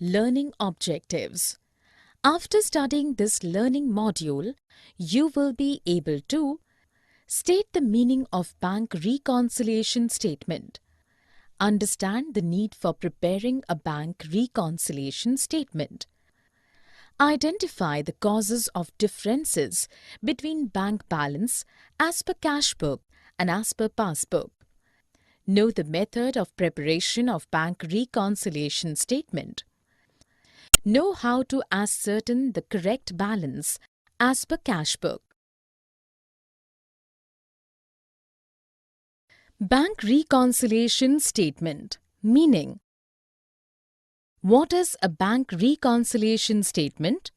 Learning Objectives. After studying this learning module, you will be able to state the meaning of bank reconciliation statement, understand the need for preparing a bank reconciliation statement, identify the causes of differences between bank balance as per cash book and as per passbook, know the method of preparation of bank reconciliation statement, know how to ascertain the correct balance as per cash book. Bank reconciliation statement. Meaning. What is a bank reconciliation statement?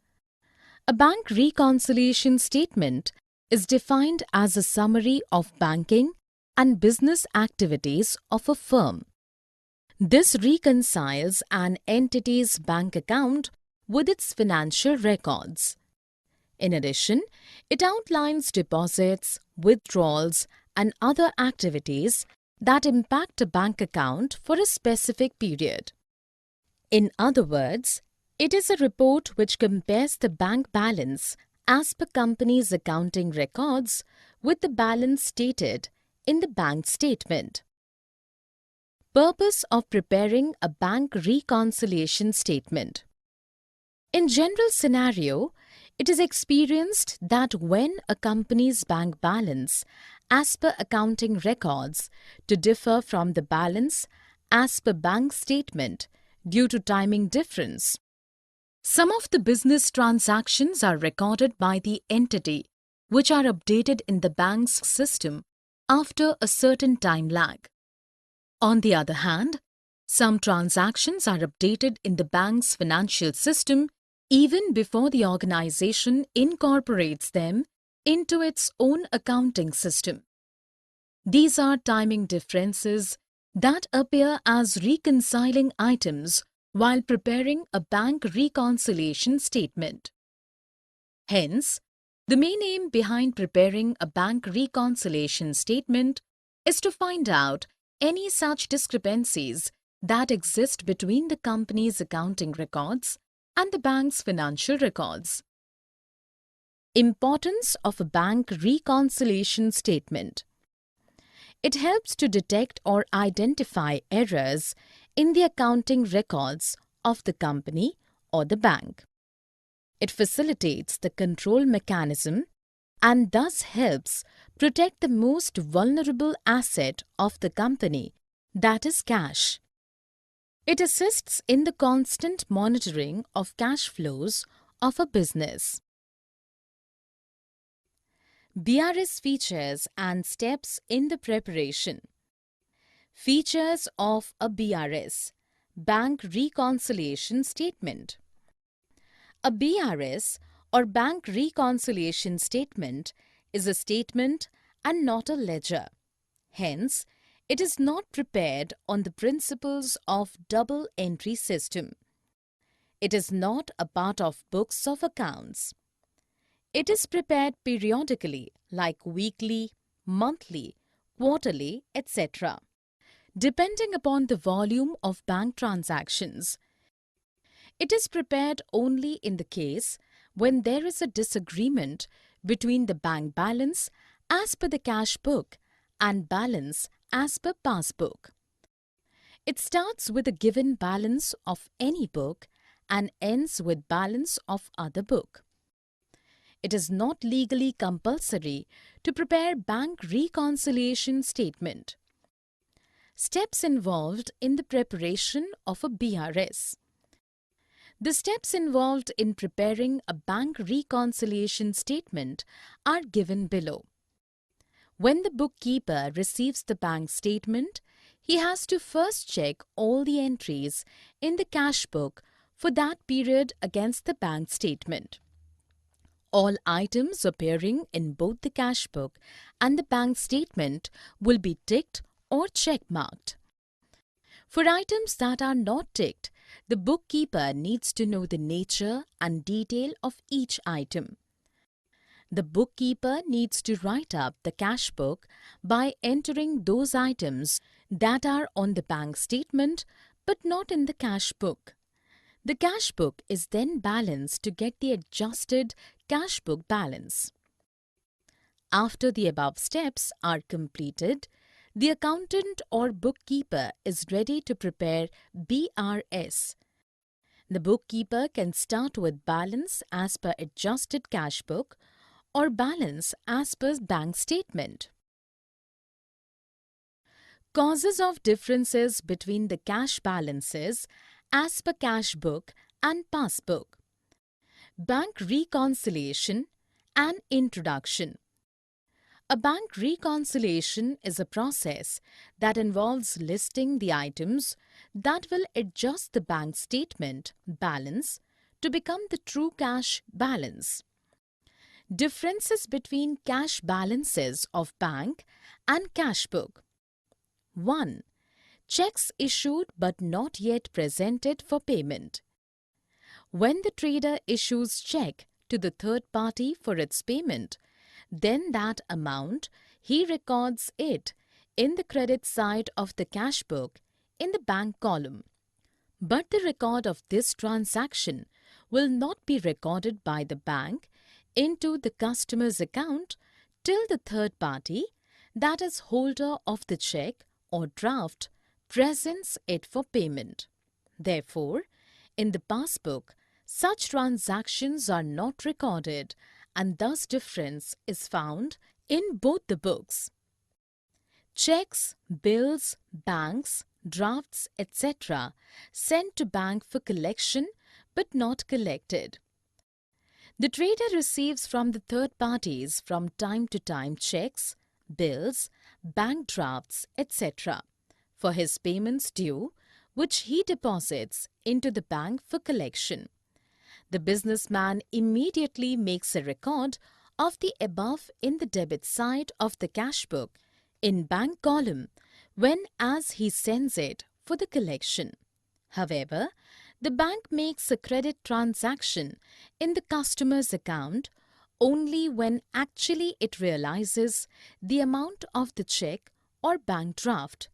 A bank reconciliation statement is defined as a summary of banking and business activities of a firm. This reconciles an entity's bank account with its financial records. In addition, it outlines deposits, withdrawals, and other activities that impact a bank account for a specific period. In other words, it is a report which compares the bank balance as per company's accounting records with the balance stated in the bank statement. Purpose of preparing a bank reconciliation statement. In general scenario, it is experienced that when a company's bank balance as per accounting records to differ from the balance as per bank statement due to timing difference. Some of the business transactions are recorded by the entity which are updated in the bank's system after a certain time lag. On the other hand, some transactions are updated in the bank's financial system even before the organization incorporates them into its own accounting system. These are timing differences that appear as reconciling items while preparing a bank reconciliation statement. Hence, the main aim behind preparing a bank reconciliation statement is to find out any such discrepancies that exist between the company's accounting records and the bank's financial records. Importance of a bank reconciliation statement. It helps to detect or identify errors in the accounting records of the company or the bank. It facilitates the control mechanism and thus helps protect the most vulnerable asset of the company, that is cash. It assists in the constant monitoring of cash flows of a business. BRS features and steps in the preparation. Features of a BRS, Bank Reconciliation Statement. A BRS or Bank Reconciliation Statement is a statement and not a ledger. Hence, it is not prepared on the principles of double entry system. It is not a part of books of accounts. It is prepared periodically like weekly, monthly, quarterly, etc. depending upon the volume of bank transactions. It is prepared only in the case when there is a disagreement between the bank balance as per the cash book and balance as per passbook. It starts with a given balance of any book and ends with balance of other book. It is not legally compulsory to prepare bank reconciliation statement. Steps involved in the preparation of a BRS. The steps involved in preparing a bank reconciliation statement are given below. When the bookkeeper receives the bank statement, he has to first check all the entries in the cash book for that period against the bank statement. All items appearing in both the cash book and the bank statement will be ticked or check-marked. For items that are not ticked, the bookkeeper needs to know the nature and detail of each item. The bookkeeper needs to write up the cash book by entering those items that are on the bank statement but not in the cash book. The cash book is then balanced to get the adjusted cash book balance. After the above steps are completed, the accountant or bookkeeper is ready to prepare BRS. The bookkeeper can start with balance as per adjusted cash book or balance as per bank statement. Causes of differences between the cash balances as per cash book and passbook. Bank reconciliation and introduction. A bank reconciliation is a process that involves listing the items that will adjust the bank statement balance to become the true cash balance. Differences between cash balances of bank and cash book. 1. Checks issued but not yet presented for payment. When the trader issues check to the third party for its payment, then that amount he records it in the credit side of the cash book in the bank column. But the record of this transaction will not be recorded by the bank into the customer's account till the third party, that is holder of the check or draft, presents it for payment. Therefore, in the passbook, such transactions are not recorded and thus difference is found in both the books. Checks, bills, banks, drafts, etc. sent to bank for collection but not collected. The trader receives from the third parties from time to time checks, bills, bank drafts, etc. for his payments due, which he deposits into the bank for collection. The businessman immediately makes a record of the above in the debit side of the cash book in bank column when as he sends it for the collection. However, the bank makes a credit transaction in the customer's account only when actually it realizes the amount of the check or bank draft.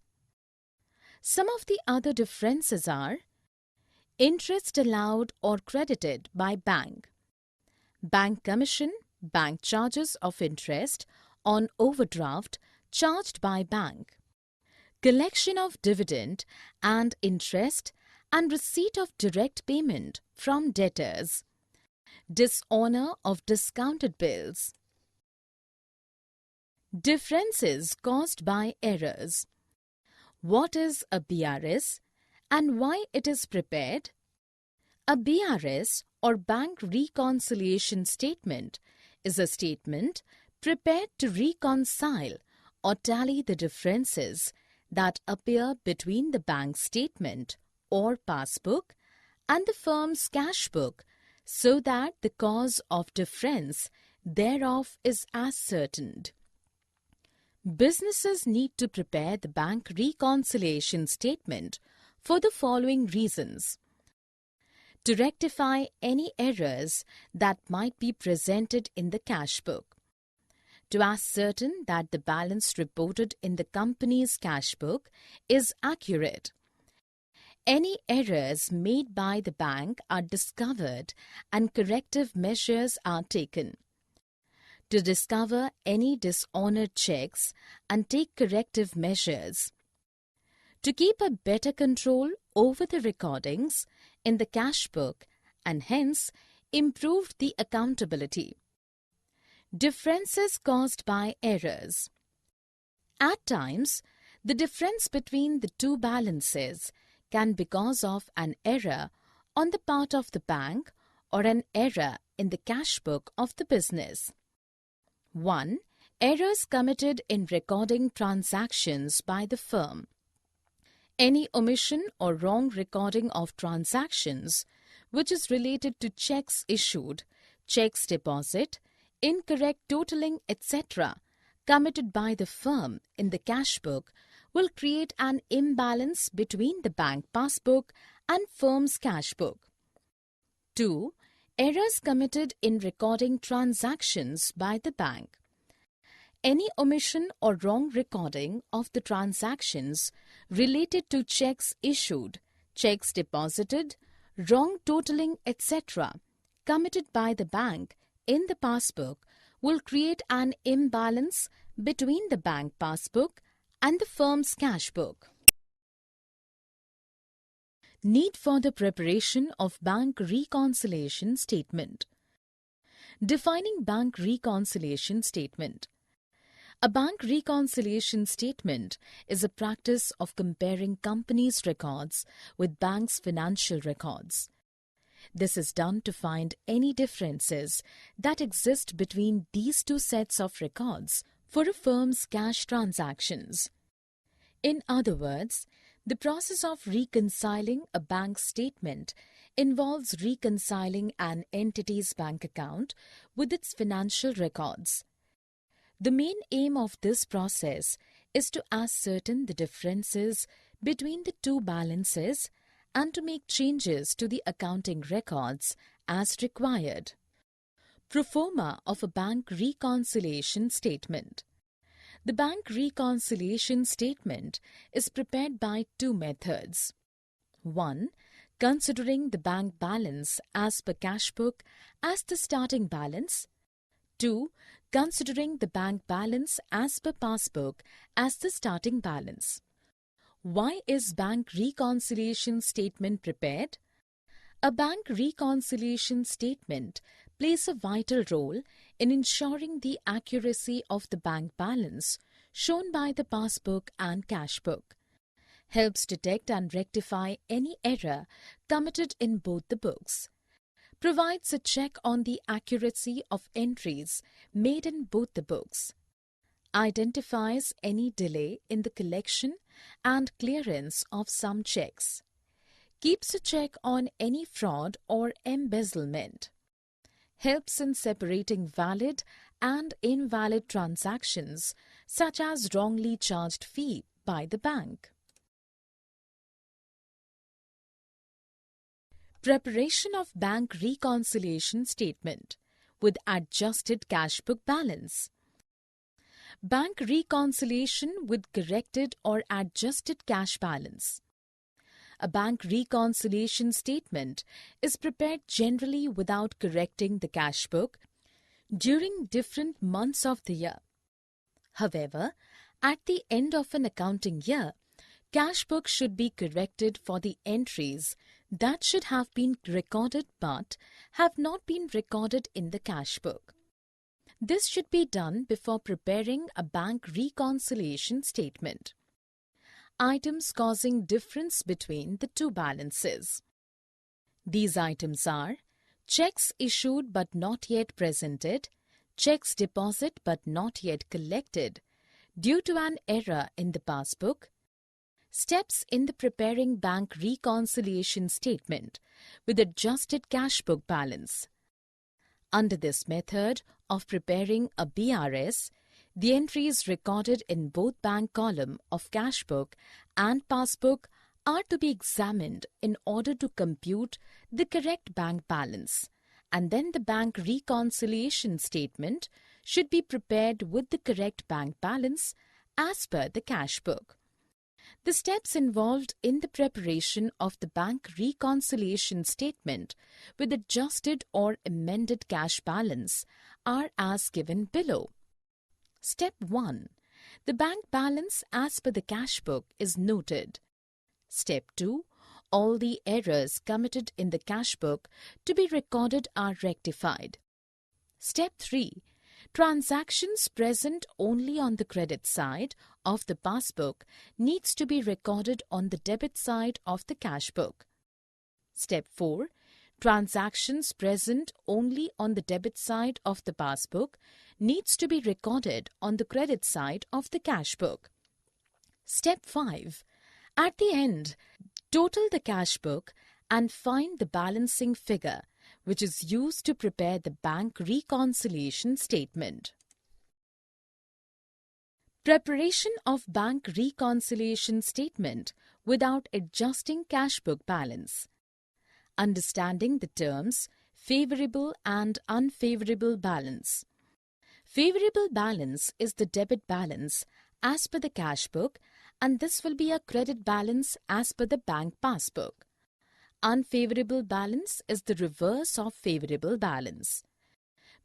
Some of the other differences are interest allowed or credited by bank, bank commission, bank charges of interest on overdraft charged by bank, collection of dividend and interest and receipt of direct payment from debtors, dishonor of discounted bills. Differences caused by errors. What is a BRS and why it is prepared? A BRS or Bank Reconciliation Statement is a statement prepared to reconcile or tally the differences that appear between the bank statement or passbook and the firm's cash book so that the cause of difference thereof is ascertained. Businesses need to prepare the bank reconciliation statement for the following reasons: to rectify any errors that might be presented in the cash book, to ascertain that the balance reported in the company's cash book is accurate. Any errors made by the bank are discovered and corrective measures are taken. To discover any dishonored checks and take corrective measures. To keep a better control over the recordings in the cash book and hence improve the accountability. Differences caused by errors. At times, the difference between the two balances can be because of an error on the part of the bank or an error in the cash book of the business. 1. Errors committed in recording transactions by the firm. Any omission or wrong recording of transactions which is related to checks issued, checks deposit, incorrect totaling, etc. committed by the firm in the cash book will create an imbalance between the bank passbook and firm's cash book. 2. Errors committed in recording transactions by the bank. Any omission or wrong recording of the transactions related to checks issued, checks deposited, wrong totaling, etc., committed by the bank in the passbook will create an imbalance between the bank passbook and the firm's cash book. Need for the preparation of bank reconciliation statement. Defining bank reconciliation statement. A bank reconciliation statement is a practice of comparing companies' records with banks' financial records. This is done to find any differences that exist between these two sets of records for a firm's cash transactions. In other words, the process of reconciling a bank statement involves reconciling an entity's bank account with its financial records. The main aim of this process is to ascertain the differences between the two balances and to make changes to the accounting records as required. Proforma of a bank reconciliation statement. The bank reconciliation statement is prepared by two methods. 1. Considering the bank balance as per cash book as the starting balance. 2. Considering the bank balance as per passbook as the starting balance. Why is bank reconciliation statement prepared? A bank reconciliation statement plays a vital role in ensuring the accuracy of the bank balance shown by the passbook and cash book, helps detect and rectify any error committed in both the books, provides a check on the accuracy of entries made in both the books, identifies any delay in the collection and clearance of some checks, keeps a check on any fraud or embezzlement, helps in separating valid and invalid transactions such as wrongly charged fee by the bank. Preparation of bank reconciliation statement with adjusted cash book balance. Bank reconciliation with corrected or adjusted cash balance. A bank reconciliation statement is prepared generally without correcting the cash book during different months of the year. However, at the end of an accounting year, cash book should be corrected for the entries that should have been recorded but have not been recorded in the cash book. This should be done before preparing a bank reconciliation statement. Items causing difference between the two balances. These items are checks issued but not yet presented, checks deposited but not yet collected due to an error in the passbook, steps in the preparing bank reconciliation statement with adjusted cash book balance. Under this method of preparing a BRS, the entries recorded in both bank column of cash book and passbook are to be examined in order to compute the correct bank balance, and then the bank reconciliation statement should be prepared with the correct bank balance as per the cash book. The steps involved in the preparation of the bank reconciliation statement with adjusted or amended cash balance are as given below. Step 1. The bank balance as per the cash book is noted. Step 2. All the errors committed in the cash book to be recorded are rectified. Step 3. Transactions present only on the credit side of the passbook needs to be recorded on the debit side of the cash book. Step 4. Transactions present only on the debit side of the passbook needs to be recorded on the credit side of the cash book. Step 5. At the end, total the cash book and find the balancing figure, which is used to prepare the bank reconciliation statement. Preparation of bank reconciliation statement without adjusting cash book balance. Understanding the terms favorable and unfavorable balance. Favorable balance is the debit balance as per the cash book, and this will be a credit balance as per the bank passbook. Unfavorable balance is the reverse of favorable balance.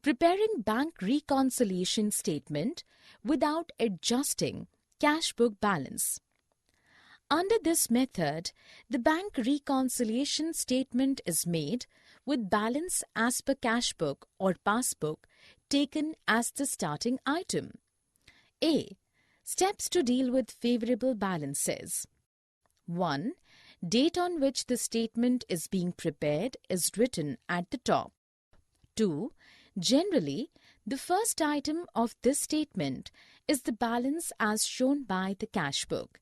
Preparing bank reconciliation statement without adjusting cash book balance. Under this method, the bank reconciliation statement is made with balance as per cash book or passbook taken as the starting item. A. Steps to deal with favorable balances. 1. Date on which the statement is being prepared is written at the top. 2. Generally, the first item of this statement is the balance as shown by the cash book.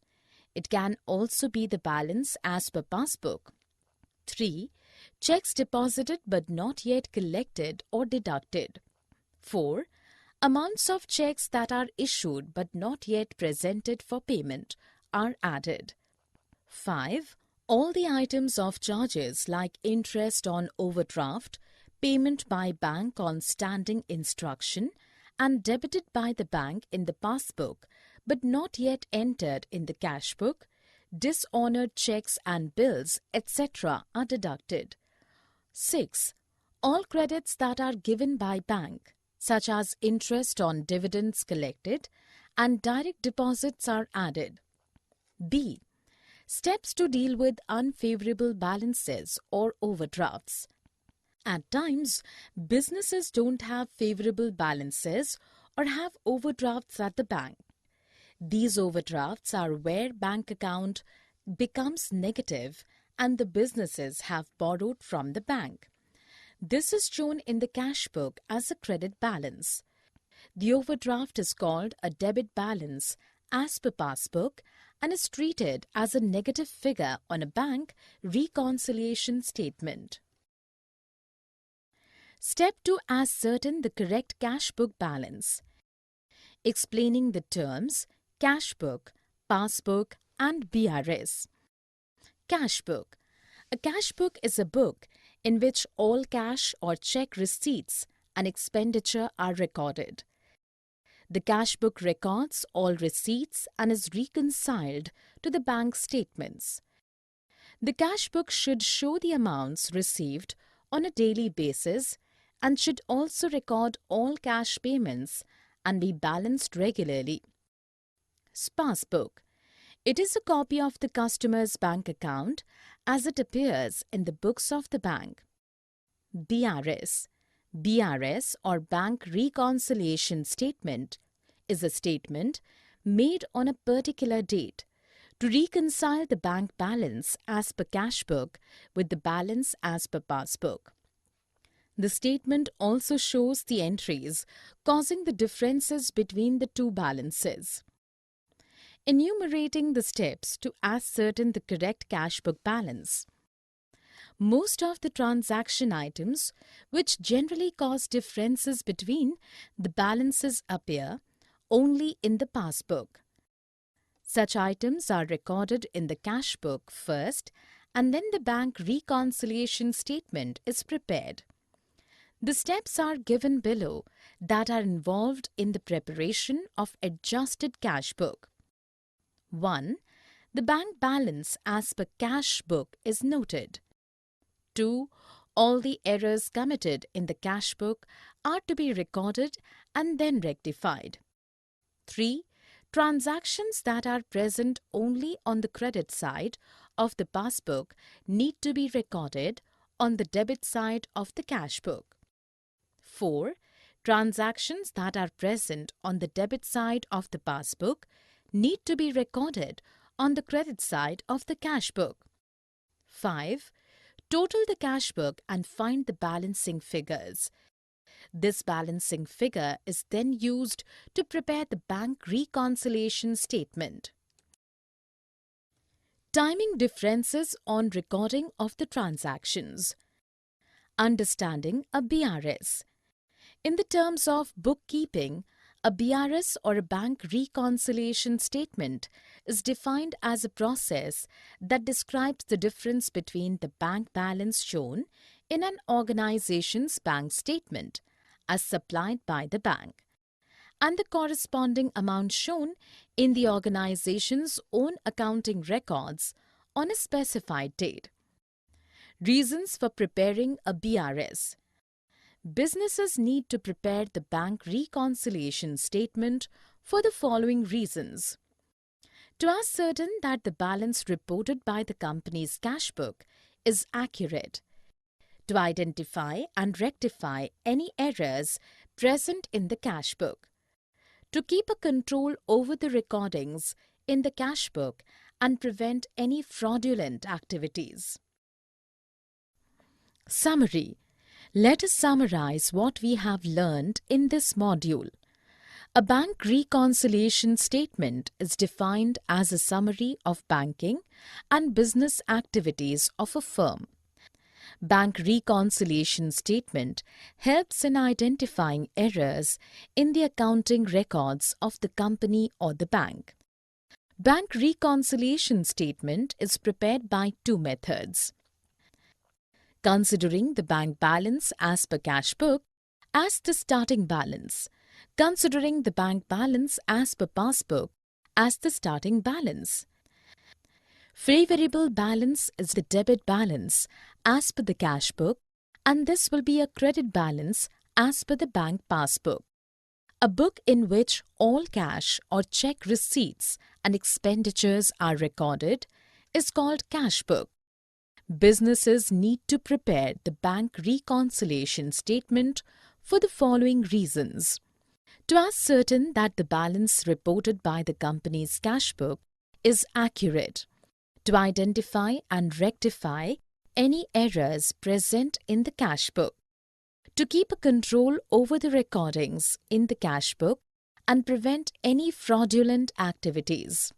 It can also be the balance as per passbook. 3. Checks deposited but not yet collected or deducted. 4. Amounts of checks that are issued but not yet presented for payment are added. 5. All the items of charges like interest on overdraft, payment by bank on standing instruction, and debited by the bank in the passbook but not yet entered in the cash book, dishonored checks and bills, etc. are deducted. 6. All credits that are given by bank, such as interest on dividends collected and direct deposits are added. B. Steps to deal with unfavorable balances or overdrafts. At times, businesses don't have favorable balances or have overdrafts at the bank. These overdrafts are where bank account becomes negative and the businesses have borrowed from the bank. This is shown in the cash book as a credit balance. The overdraft is called a debit balance as per passbook and is treated as a negative figure on a bank reconciliation statement. Step 2. Ascertain the correct cash book balance. Explaining the terms cash book, passbook and BRS. Cash book. A cash book is a book in which all cash or check receipts and expenditure are recorded. The cash book records all receipts and is reconciled to the bank statements. The cash book should show the amounts received on a daily basis and should also record all cash payments and be balanced regularly. Passbook. It is a copy of the customer's bank account as it appears in the books of the bank. BRS. BRS or Bank Reconciliation Statement is a statement made on a particular date to reconcile the bank balance as per cash book with the balance as per passbook. The statement also shows the entries causing the differences between the two balances. Enumerating the steps to ascertain the correct cash book balance. Most of the transaction items which generally cause differences between the balances appear only in the passbook. Such items are recorded in the cash book first and then the bank reconciliation statement is prepared. The steps are given below that are involved in the preparation of adjusted cash book. 1. The bank balance as per cash book is noted. 2. All the errors committed in the cash book are to be recorded and then rectified. 3. Transactions that are present only on the credit side of the passbook need to be recorded on the debit side of the cash book. 4. Transactions that are present on the debit side of the passbook need to be recorded on the credit side of the cash book. 5. Total the cash book and find the balancing figures. This balancing figure is then used to prepare the bank reconciliation statement. Timing differences on recording of the transactions. Understanding a BRS. In the terms of bookkeeping, a BRS or a bank reconciliation statement is defined as a process that describes the difference between the bank balance shown in an organization's bank statement as supplied by the bank and the corresponding amount shown in the organization's own accounting records on a specified date. Reasons for preparing a BRS. Businesses need to prepare the bank reconciliation statement for the following reasons: to ascertain that the balance reported by the company's cash book is accurate, to identify and rectify any errors present in the cash book, to keep a control over the recordings in the cash book and prevent any fraudulent activities. Summary. Let us summarize what we have learned in this module. A bank reconciliation statement is defined as a summary of banking and business activities of a firm. Bank reconciliation statement helps in identifying errors in the accounting records of the company or the bank. Bank reconciliation statement is prepared by two methods: considering the bank balance as per cash book as the starting balance, considering the bank balance as per passbook as the starting balance. Favorable balance is the debit balance as per the cash book, and this will be a credit balance as per the bank passbook. A book in which all cash or check receipts and expenditures are recorded is called cash book. Businesses need to prepare the bank reconciliation statement for the following reasons: to ascertain that the balance reported by the company's cash book is accurate, to identify and rectify any errors present in the cash book, to keep a control over the recordings in the cash book and prevent any fraudulent activities.